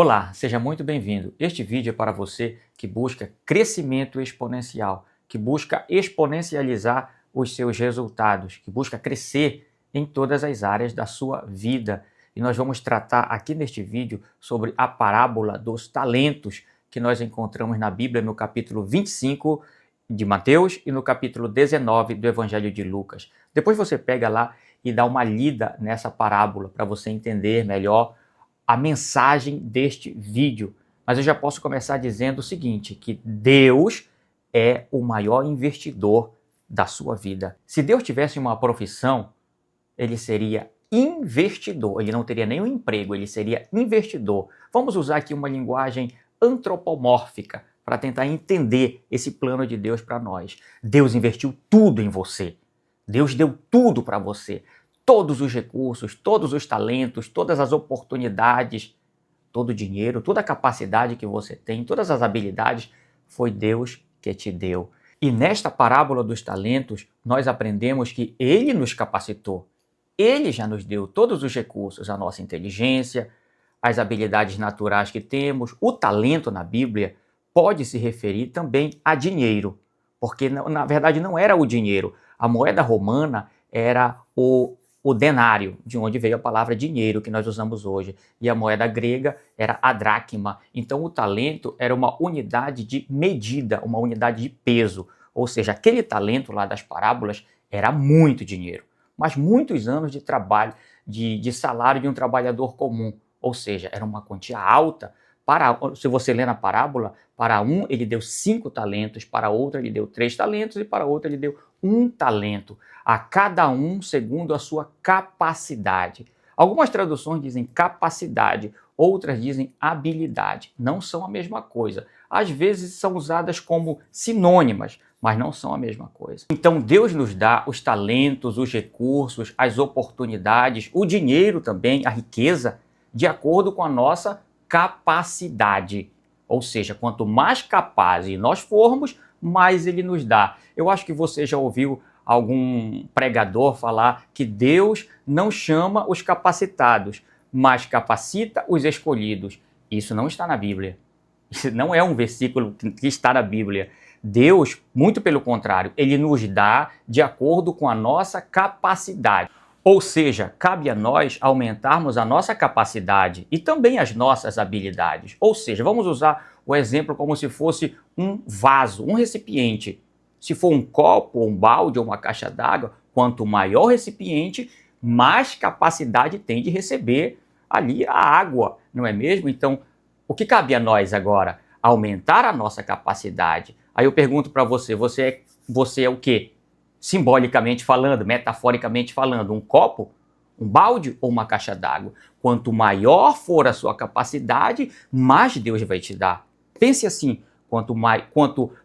Olá, seja muito bem-vindo. Este vídeo é para você que busca crescimento exponencial, que busca exponencializar os seus resultados, que busca crescer em todas as áreas da sua vida. E nós vamos tratar aqui neste vídeo sobre a parábola dos talentos que nós encontramos na Bíblia no capítulo 25 de Mateus e no capítulo 19 do Evangelho de Lucas. Depois você pega lá e dá uma lida nessa parábola para você entender melhor a mensagem deste vídeo. Mas eu já posso começar dizendo o seguinte, que Deus é o maior investidor da sua vida. Se Deus tivesse uma profissão, ele seria investidor, ele não teria nenhum emprego, ele seria investidor. Vamos usar aqui uma linguagem antropomórfica para tentar entender esse plano de Deus para nós. Deus investiu tudo em você. Deus deu tudo para você. Todos os recursos, todos os talentos, todas as oportunidades, todo o dinheiro, toda a capacidade que você tem, todas as habilidades, foi Deus que te deu. E nesta parábola dos talentos, nós aprendemos que Ele nos capacitou. Ele já nos deu todos os recursos, a nossa inteligência, as habilidades naturais que temos. O talento na Bíblia pode se referir também a dinheiro, porque na verdade não era o dinheiro. A moeda romana era o denário, de onde veio a palavra dinheiro que nós usamos hoje, e a moeda grega era a dracma. Então o talento era uma unidade de medida, uma unidade de peso, ou seja, aquele talento lá das parábolas era muito dinheiro, mas muitos anos de trabalho, de salário de um trabalhador comum, ou seja, era uma quantia alta. Se você ler na parábola, para um ele deu 5 talentos, para outro ele deu 3 talentos e para outro ele deu 1 talento, a cada um segundo a sua capacidade. Algumas traduções dizem capacidade, outras dizem habilidade. Não são a mesma coisa. Às vezes são usadas como sinônimas, mas não são a mesma coisa. Então Deus nos dá os talentos, os recursos, as oportunidades, o dinheiro também, a riqueza, de acordo com a nossa capacidade. Ou seja, quanto mais capazes nós formos, mais Ele nos dá. Eu acho que você já ouviu algum pregador falar que Deus não chama os capacitados, mas capacita os escolhidos. Isso não está na Bíblia. Isso não é um versículo que está na Bíblia. Deus, muito pelo contrário, Ele nos dá de acordo com a nossa capacidade. Ou seja, cabe a nós aumentarmos a nossa capacidade e também as nossas habilidades. Ou seja, vamos usar o exemplo como se fosse um vaso, um recipiente. Se for um copo, um balde ou uma caixa d'água, quanto maior o recipiente, mais capacidade tem de receber ali a água, não é mesmo? Então, o que cabe a nós agora? Aumentar a nossa capacidade. Aí eu pergunto para você, você é o quê? Simbolicamente falando, metaforicamente falando, um copo, um balde ou uma caixa d'água? Quanto maior for a sua capacidade, mais Deus vai te dar. Pense assim, quanto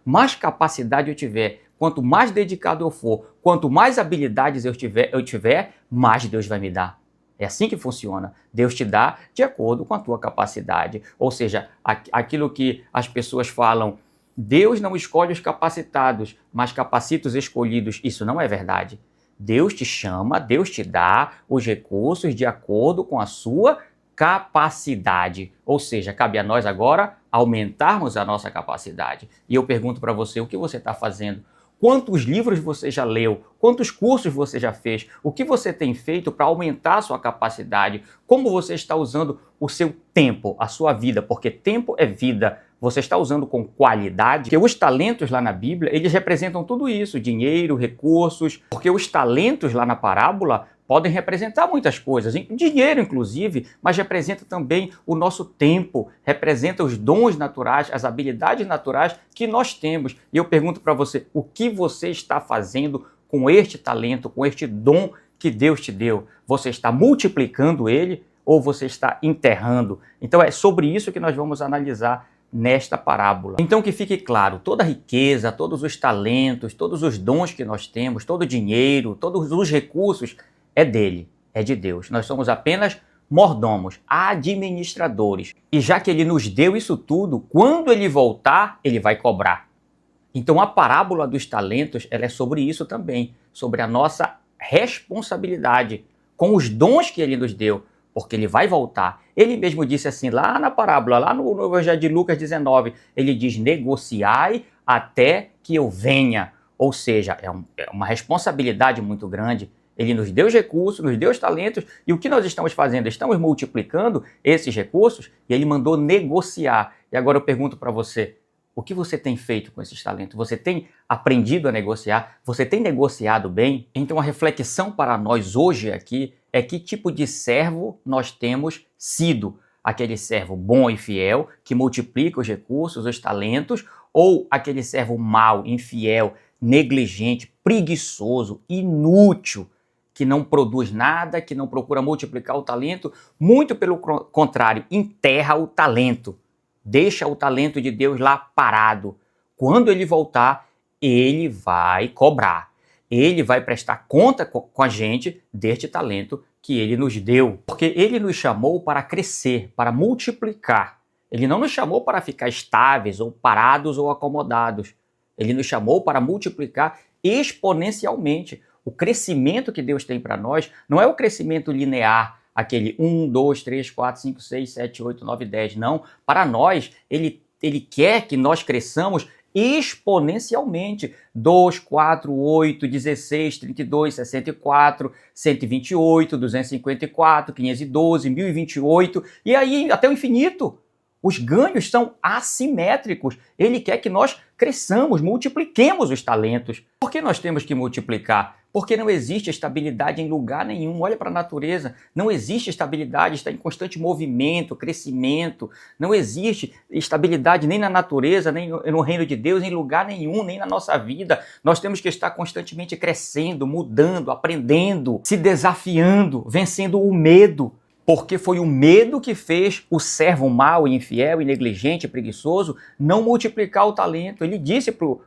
mais capacidade eu tiver, quanto mais dedicado eu for, quanto mais habilidades eu tiver, mais Deus vai me dar. É assim que funciona. Deus te dá de acordo com a tua capacidade. Ou seja, aquilo que as pessoas falam, Deus não escolhe os capacitados, mas capacita os escolhidos. Isso não é verdade. Deus te chama, Deus te dá os recursos de acordo com a sua capacidade. Ou seja, cabe a nós agora aumentarmos a nossa capacidade. E eu pergunto para você, o que você está fazendo? Quantos livros você já leu? Quantos cursos você já fez? O que você tem feito para aumentar a sua capacidade? Como você está usando o seu tempo, a sua vida? Porque tempo é vida. Você está usando com qualidade? Porque os talentos lá na Bíblia, eles representam tudo isso, dinheiro, recursos. Porque os talentos lá na parábola podem representar muitas coisas, dinheiro inclusive, mas representa também o nosso tempo, representa os dons naturais, as habilidades naturais que nós temos. E eu pergunto para você, o que você está fazendo com este talento, com este dom que Deus te deu? Você está multiplicando ele ou você está enterrando? Então é sobre isso que nós vamos analisar nesta parábola. Então que fique claro, toda a riqueza, todos os talentos, todos os dons que nós temos, todo o dinheiro, todos os recursos é dele, é de Deus. Nós somos apenas mordomos, administradores. E já que ele nos deu isso tudo, quando ele voltar, ele vai cobrar. Então a parábola dos talentos, ela é sobre isso também, sobre a nossa responsabilidade com os dons que ele nos deu, porque ele vai voltar. Ele mesmo disse assim, lá na parábola, lá no Evangelho de Lucas 19, ele diz, negociai até que eu venha. Ou seja, é uma responsabilidade muito grande. Ele nos deu os recursos, nos deu os talentos, e o que nós estamos fazendo? Estamos multiplicando esses recursos, e ele mandou negociar. E agora eu pergunto para você, o que você tem feito com esses talentos? Você tem aprendido a negociar? Você tem negociado bem? Então a reflexão para nós hoje aqui é que tipo de servo nós temos sido. Aquele servo bom e fiel, que multiplica os recursos, os talentos, ou aquele servo mau, infiel, negligente, preguiçoso, inútil, que não produz nada, que não procura multiplicar o talento, muito pelo contrário, enterra o talento. Deixa o talento de Deus lá parado. Quando ele voltar, ele vai cobrar. Ele vai prestar conta com a gente deste talento que ele nos deu. Porque ele nos chamou para crescer, para multiplicar. Ele não nos chamou para ficar estáveis, ou parados, ou acomodados. Ele nos chamou para multiplicar exponencialmente. O crescimento que Deus tem para nós não é o crescimento linear, aquele 1, 2, 3, 4, 5, 6, 7, 8, 9, 10. Não, para nós, ele quer que nós cresçamos exponencialmente. 2, 4, 8, 16, 32, 64, 128, 254, 512, 1028 e aí até o infinito. Os ganhos são assimétricos. Ele quer que nós cresçamos, multipliquemos os talentos. Por que nós temos que multiplicar? Porque não existe estabilidade em lugar nenhum. Olha para a natureza. Não existe estabilidade, está em constante movimento, crescimento. Não existe estabilidade nem na natureza, nem no reino de Deus, em lugar nenhum, nem na nossa vida. Nós temos que estar constantemente crescendo, mudando, aprendendo, se desafiando, vencendo o medo. Porque foi o medo que fez o servo mau, infiel, negligente, preguiçoso, não multiplicar o talento. Ele disse pro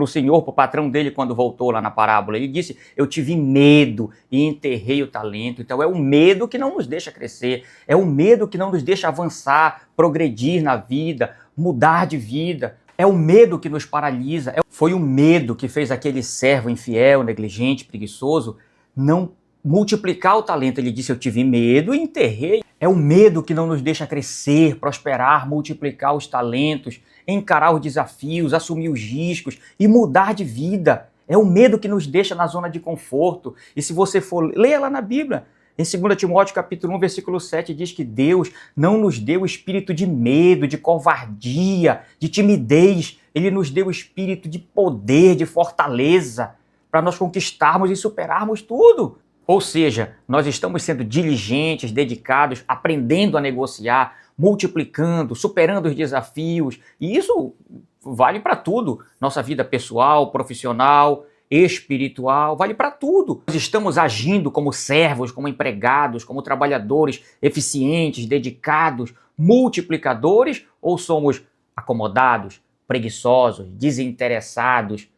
senhor, pro patrão dele, quando voltou lá na parábola, ele disse, eu tive medo e enterrei o talento. Então é o medo que não nos deixa crescer, é o medo que não nos deixa avançar, progredir na vida, mudar de vida. É o medo que nos paralisa. Foi o medo que fez aquele servo infiel, negligente, preguiçoso, não multiplicar o talento. Ele disse, eu tive medo e enterrei. É o medo que não nos deixa crescer, prosperar, multiplicar os talentos, encarar os desafios, assumir os riscos e mudar de vida. É o medo que nos deixa na zona de conforto. E se você for, leia lá na Bíblia, em 2 Timóteo capítulo 1, versículo 7, diz que Deus não nos deu o espírito de medo, de covardia, de timidez. Ele nos deu o espírito de poder, de fortaleza, para nós conquistarmos e superarmos tudo. Ou seja, nós estamos sendo diligentes, dedicados, aprendendo a negociar, multiplicando, superando os desafios. E isso vale para tudo. Nossa vida pessoal, profissional, espiritual, vale para tudo. Nós estamos agindo como servos, como empregados, como trabalhadores eficientes, dedicados, multiplicadores, ou somos acomodados, preguiçosos, desinteressados,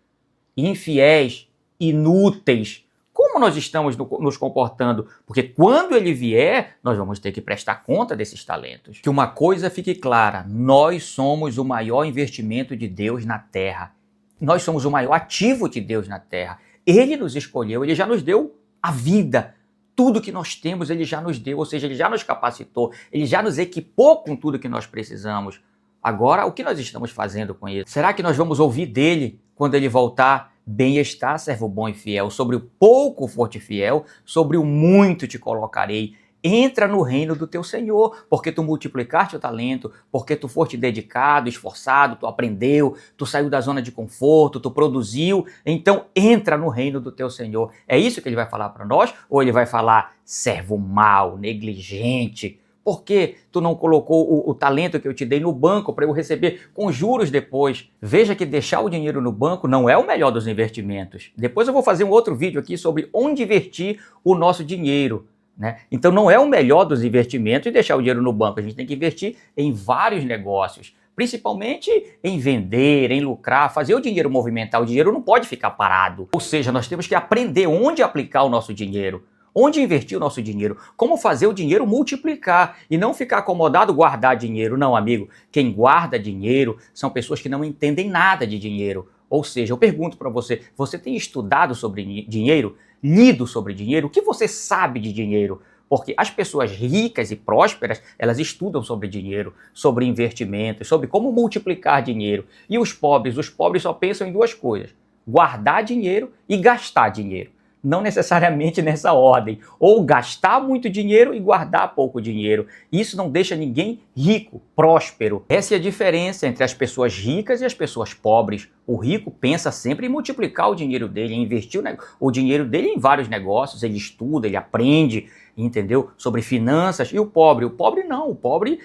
infiéis, inúteis? Como nós estamos nos comportando? Porque quando ele vier, nós vamos ter que prestar conta desses talentos. Que uma coisa fique clara, nós somos o maior investimento de Deus na terra. Nós somos o maior ativo de Deus na terra. Ele nos escolheu, ele já nos deu a vida. Tudo que nós temos, ele já nos deu, ou seja, ele já nos capacitou, ele já nos equipou com tudo que nós precisamos. Agora, o que nós estamos fazendo com isso? Será que nós vamos ouvir dele quando ele voltar? Bem está, servo bom e fiel, sobre o pouco foste fiel, sobre o muito te colocarei. Entra no reino do teu Senhor, porque tu multiplicaste o talento, porque tu foste dedicado, esforçado, tu aprendeu, tu saiu da zona de conforto, tu produziu, então entra no reino do teu Senhor. É isso que ele vai falar para nós? Ou ele vai falar, servo mau, negligente? Por que tu não colocou o talento que eu te dei no banco para eu receber com juros depois? Veja que deixar o dinheiro no banco não é o melhor dos investimentos. Depois eu vou fazer um outro vídeo aqui sobre onde investir o nosso dinheiro, né? Então não é o melhor dos investimentos e deixar o dinheiro no banco. A gente tem que investir em vários negócios, principalmente em vender, em lucrar, fazer o dinheiro movimentar. O dinheiro não pode ficar parado. Ou seja, nós temos que aprender onde aplicar o nosso dinheiro. Onde investir o nosso dinheiro? Como fazer o dinheiro multiplicar e não ficar acomodado guardar dinheiro? Não, amigo. Quem guarda dinheiro são pessoas que não entendem nada de dinheiro. Ou seja, eu pergunto para você, você tem estudado sobre dinheiro? Lido sobre dinheiro? O que você sabe de dinheiro? Porque as pessoas ricas e prósperas, elas estudam sobre dinheiro, sobre investimentos, sobre como multiplicar dinheiro. E os pobres só pensam em duas coisas: guardar dinheiro e gastar dinheiro. Não necessariamente nessa ordem. Ou gastar muito dinheiro e guardar pouco dinheiro. Isso não deixa ninguém rico, próspero. Essa é a diferença entre as pessoas ricas e as pessoas pobres. O rico pensa sempre em multiplicar o dinheiro dele, em investir o dinheiro dele em vários negócios. Ele estuda, ele aprende, entendeu? Sobre finanças. E o pobre não. O pobre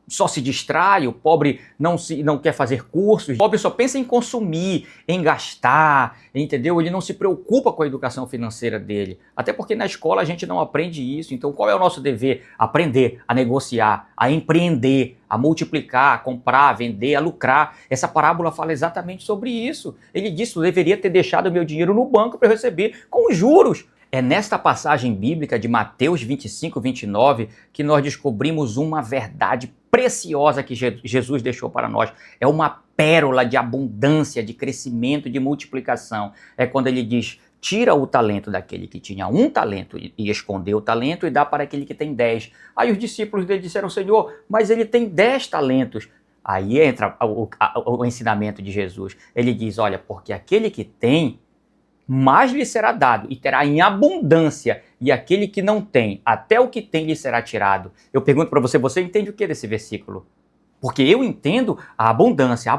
só se distrai, o pobre não quer fazer cursos, o pobre só pensa em consumir, em gastar, entendeu? Ele não se preocupa com a educação financeira dele. Até porque na escola a gente não aprende isso. Então qual é o nosso dever? Aprender a negociar, a empreender, a multiplicar, a comprar, a vender, a lucrar. Essa parábola fala exatamente sobre isso. Ele disse: eu deveria ter deixado meu dinheiro no banco para receber com juros. É nesta passagem bíblica de Mateus 25, 29 que nós descobrimos uma verdade preciosa que Jesus deixou para nós. É uma pérola de abundância, de crescimento, de multiplicação. É quando ele diz: tira o talento daquele que tinha um talento e escondeu o talento e dá para aquele que tem 10. Aí os discípulos dele disseram: Senhor, mas ele tem 10 talentos. Aí entra o ensinamento de Jesus. Ele diz: olha, porque aquele que tem, mais lhe será dado e terá em abundância, e aquele que não tem, até o que tem lhe será tirado. Eu pergunto para você, você entende o que desse versículo? Porque eu entendo a abundância,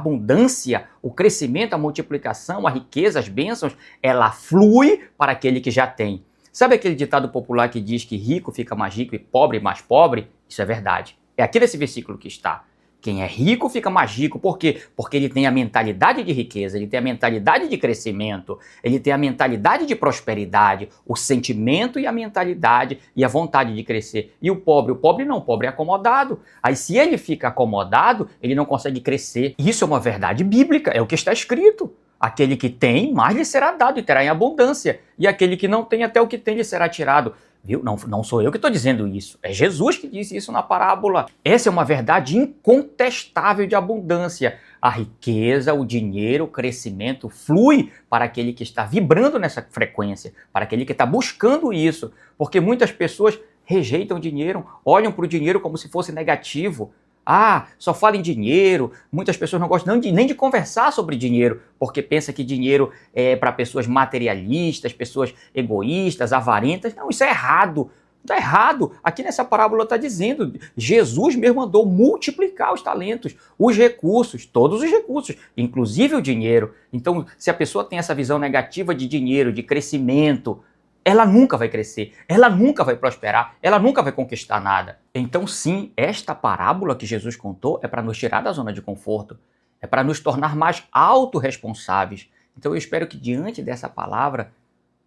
o crescimento, a multiplicação, a riqueza, as bênçãos, ela flui para aquele que já tem. Sabe aquele ditado popular que diz que rico fica mais rico e pobre mais pobre? Isso é verdade. É aqui nesse versículo que está. Quem é rico fica mais rico. Por quê? Porque ele tem a mentalidade de riqueza, ele tem a mentalidade de crescimento, ele tem a mentalidade de prosperidade, o sentimento e a mentalidade e a vontade de crescer. E o pobre não, o pobre é acomodado. Aí se ele fica acomodado, ele não consegue crescer. Isso é uma verdade bíblica, é o que está escrito. Aquele que tem, mais lhe será dado e terá em abundância. E aquele que não tem, até o que tem lhe será tirado. Viu? Não sou eu que estou dizendo isso. É Jesus que disse isso na parábola. Essa é uma verdade incontestável de abundância. A riqueza, o dinheiro, o crescimento flui para aquele que está vibrando nessa frequência, para aquele que está buscando isso. Porque muitas pessoas rejeitam o dinheiro, olham para o dinheiro como se fosse negativo. Ah, só fala em dinheiro. Muitas pessoas não gostam nem de conversar sobre dinheiro, porque pensa que dinheiro é para pessoas materialistas, pessoas egoístas, avarentas. Não, isso é errado. Está errado. Aqui nessa parábola está dizendo, Jesus mesmo mandou multiplicar os talentos, os recursos, todos os recursos, inclusive o dinheiro. Então, se a pessoa tem essa visão negativa de dinheiro, de crescimento, ela nunca vai crescer, ela nunca vai prosperar, ela nunca vai conquistar nada. Então sim, esta parábola que Jesus contou é para nos tirar da zona de conforto, é para nos tornar mais autorresponsáveis. Então eu espero que diante dessa palavra,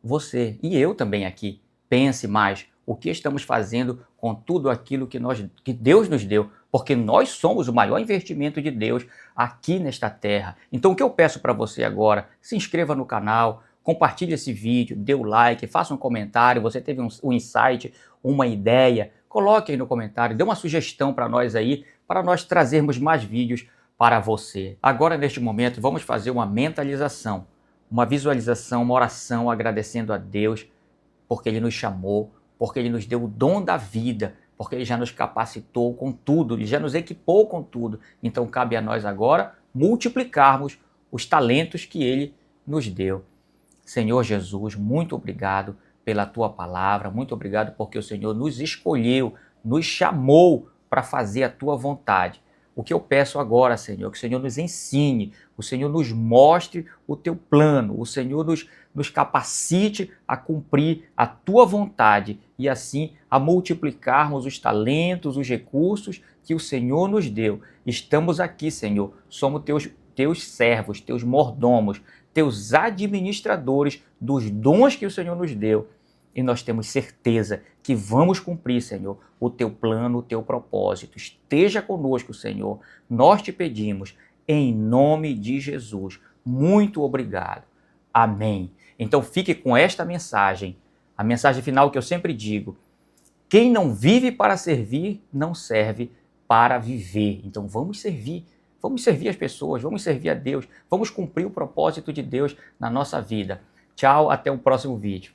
você e eu também aqui, pense mais o que estamos fazendo com tudo aquilo que Deus nos deu, porque nós somos o maior investimento de Deus aqui nesta terra. Então o que eu peço para você agora, se inscreva no canal, compartilhe esse vídeo, dê o like, faça um comentário, você teve um insight, uma ideia, coloque aí no comentário, dê uma sugestão para nós aí, para nós trazermos mais vídeos para você. Agora, neste momento, vamos fazer uma mentalização, uma visualização, uma oração agradecendo a Deus, porque Ele nos chamou, porque Ele nos deu o dom da vida, porque Ele já nos capacitou com tudo, Ele já nos equipou com tudo. Então, cabe a nós agora multiplicarmos os talentos que Ele nos deu. Senhor Jesus, muito obrigado pela Tua palavra, muito obrigado porque o Senhor nos escolheu, nos chamou para fazer a Tua vontade. O que eu peço agora, Senhor, que o Senhor nos ensine, o Senhor nos mostre o Teu plano, o Senhor nos capacite a cumprir a Tua vontade e assim a multiplicarmos os talentos, os recursos que o Senhor nos deu. Estamos aqui, Senhor, somos Teus servos, Teus mordomos, Teus administradores dos dons que o Senhor nos deu. E nós temos certeza que vamos cumprir, Senhor, o Teu plano, o Teu propósito. Esteja conosco, Senhor. Nós te pedimos, em nome de Jesus. Muito obrigado. Amém. Então fique com esta mensagem, a mensagem final que eu sempre digo. Quem não vive para servir, não serve para viver. Então vamos servir. Vamos servir as pessoas, vamos servir a Deus, vamos cumprir o propósito de Deus na nossa vida. Tchau, até o próximo vídeo.